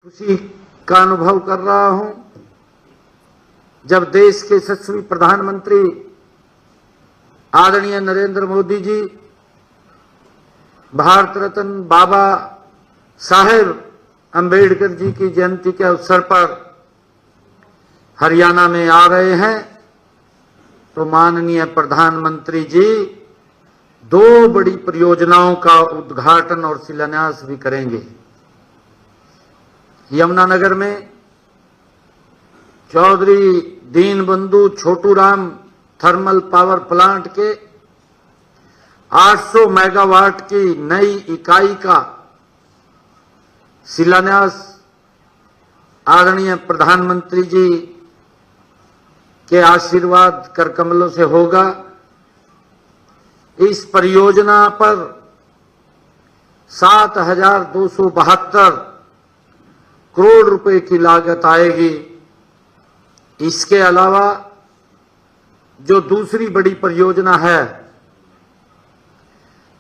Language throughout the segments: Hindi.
खुशी का अनुभव कर रहा हूं जब देश के यशस्वी प्रधानमंत्री आदरणीय नरेंद्र मोदी जी भारत रत्न बाबा साहेब अंबेडकर जी की जयंती के अवसर पर हरियाणा में आ रहे हैं तो माननीय प्रधानमंत्री जी दो बड़ी परियोजनाओं का उद्घाटन और शिलान्यास भी करेंगे। यमुनानगर में Chaudhary Deenbandhu Chhotu Ram thermal power plant के 800 मेगावाट की नई इकाई का शिलान्यास आदरणीय प्रधानमंत्री जी के आशीर्वाद कर कमलों से होगा। इस परियोजना पर 7,272 करोड़ रुपए की लागत आएगी। इसके अलावा जो दूसरी बड़ी परियोजना है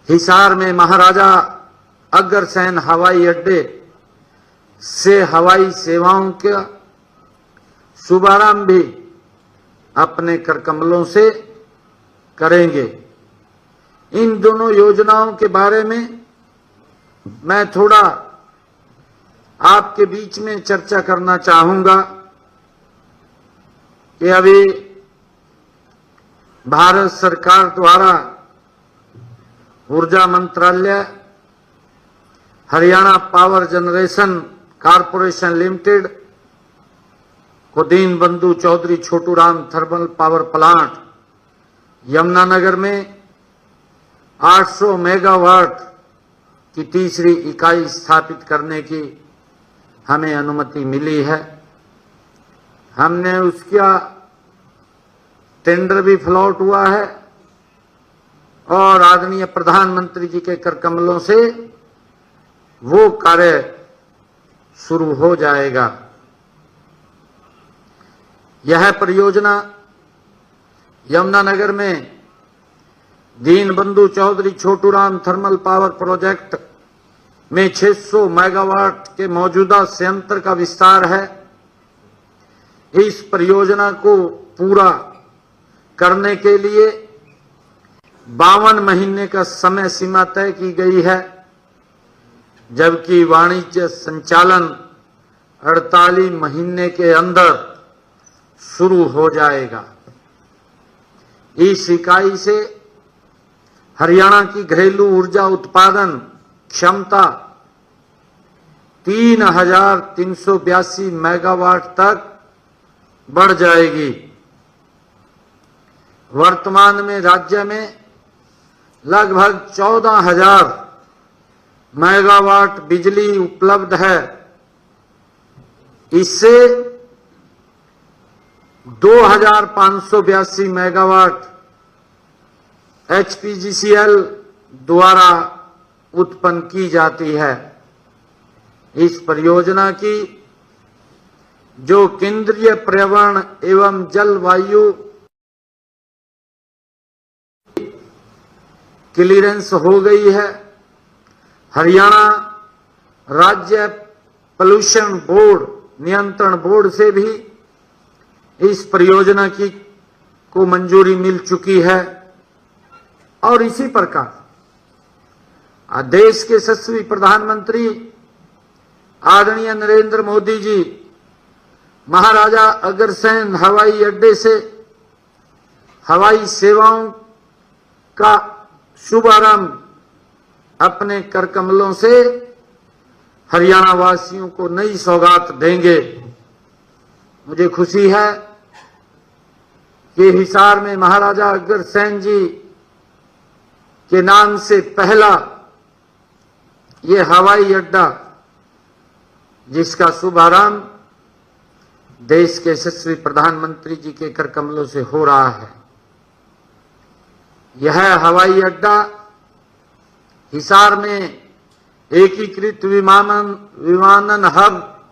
हिसार में महाराजा अग्रसेन हवाई अड्डे से हवाई सेवाओं का शुभारंभ भी अपने कर कमलों से करेंगे। इन दोनों योजनाओं के बारे में मैं थोड़ा आपके बीच में चर्चा करना चाहूंगा कि अभी भारत सरकार द्वारा ऊर्जा मंत्रालय, Haryana power generation corporation limited को Deenbandhu Chaudhary Chhoturam thermal power plant Yamunanagar में 800 मेगावाट की तीसरी इकाई स्थापित करने की हमें अनुमति मिली है। हमने उसका टेंडर भी फ्लॉट हुआ है और आदरणीय प्रधानमंत्री जी के कर कमलों से वो कार्य शुरू हो जाएगा। यह परियोजना यमुनानगर में Deenbandhu Chaudhary Chhoturam thermal power project में 600 मेगावाट के मौजूदा संयंत्र का विस्तार है। इस परियोजना को पूरा करने के लिए 52 महीने का समय सीमा तय की गई है, जबकि वाणिज्य संचालन 48 महीने के अंदर शुरू हो जाएगा। इस इकाई से हरियाणा की घरेलू ऊर्जा उत्पादन क्षमता 3,382 मेगावाट तक बढ़ जाएगी। वर्तमान में राज्य में लगभग 14,000 मेगावाट बिजली उपलब्ध है। इससे 2,582 मेगावाट HPGCL द्वारा उत्पन्न की जाती है। इस परियोजना की जो केंद्रीय पर्यावरण एवं जलवायु क्लियरेंस हो गई है। हरियाणा राज्य पोल्यूशन बोर्ड नियंत्रण बोर्ड से भी इस परियोजना की को मंजूरी मिल चुकी है। और इसी प्रकार देश के यशस्वी प्रधानमंत्री आदरणीय नरेंद्र मोदी जी महाराजा अग्रसेन हवाई अड्डे से हवाई सेवाओं का शुभारंभ अपने कर कमलों से हरियाणा वासियों को नई सौगात देंगे। मुझे खुशी है कि हिसार में महाराजा अग्रसेन जी के नाम से पहला ये हवाई अड्डा जिसका शुभारंभ देश के यशस्वी प्रधानमंत्री जी के कर कमलों से हो रहा है। यह हवाई अड्डा हिसार में एकीकृत विमानन हब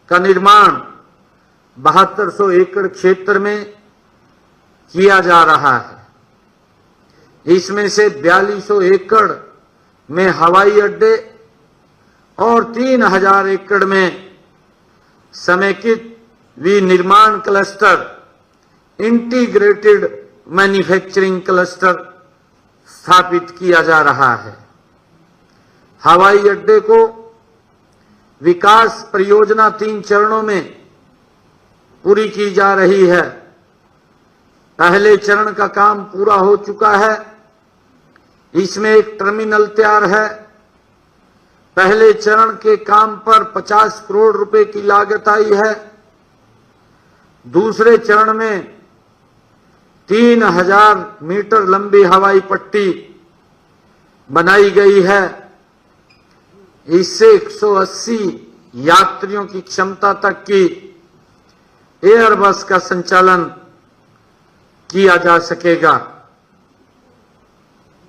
का निर्माण 7200 एकड़ क्षेत्र में किया जा रहा है। इसमें से 4200 एकड़ में हवाई अड्डे और 3000 एकड़ में समेकित विनिर्माण क्लस्टर, इंटीग्रेटेड मैन्युफैक्चरिंग क्लस्टर स्थापित किया जा रहा है। हवाई अड्डे को विकास परियोजना 3 चरणों में पूरी की जा रही है। पहले चरण का काम पूरा हो चुका है। इसमें एक टर्मिनल तैयार है। पहले चरण के काम पर 50 करोड़ रुपए की लागत आई है। दूसरे चरण में 3000 मीटर लंबी हवाई पट्टी बनाई गई है। इससे 180 यात्रियों की क्षमता तक की एयरबस का संचालन किया जा सकेगा।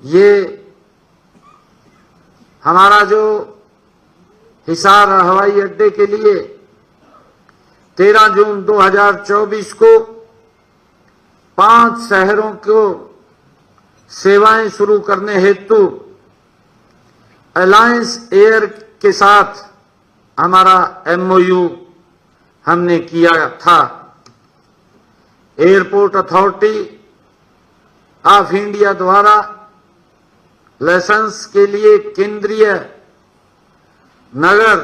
ये हमारा जो हिसार हवाई अड्डे के लिए 13 जून 2024 को 5 शहरों को सेवाएं शुरू करने हेतु अलायंस एयर के साथ हमारा MOU हमने किया था। एयरपोर्ट अथॉरिटी ऑफ इंडिया द्वारा लाइसेंस के लिए केंद्रीय नगर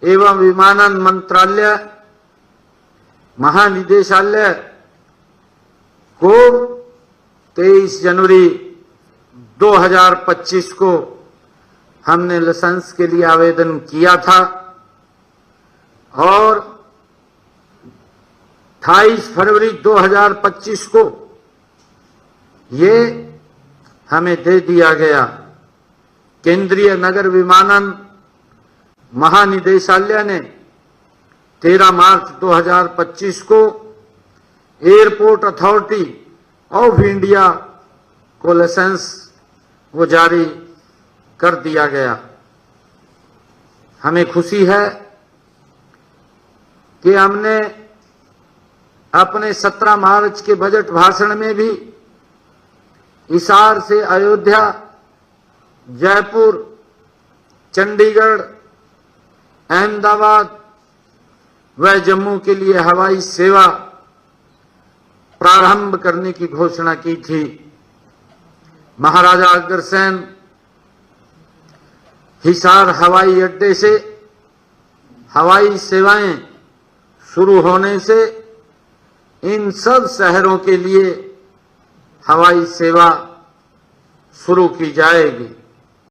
एवं विमानन मंत्रालय महानिदेशालय को 23 जनवरी 2025 को हमने लाइसेंस के लिए आवेदन किया था और 28 फरवरी 2025 को ये हमें दे दिया गया। केंद्रीय नगर विमानन महानिदेशालय ने 13 मार्च 2025 को एयरपोर्ट अथॉरिटी ऑफ इंडिया को लाइसेंस वो जारी कर दिया गया। हमें खुशी है कि हमने अपने 17 मार्च के बजट भाषण में भी हिसार से अयोध्या, जयपुर, चंडीगढ़, अहमदाबाद व जम्मू के लिए हवाई सेवा प्रारंभ करने की घोषणा की थी। महाराजा अग्रसेन हिसार हवाई अड्डे से हवाई सेवाएं शुरू होने से इन सब शहरों के लिए हवाई सेवा शुरू की जाएगी।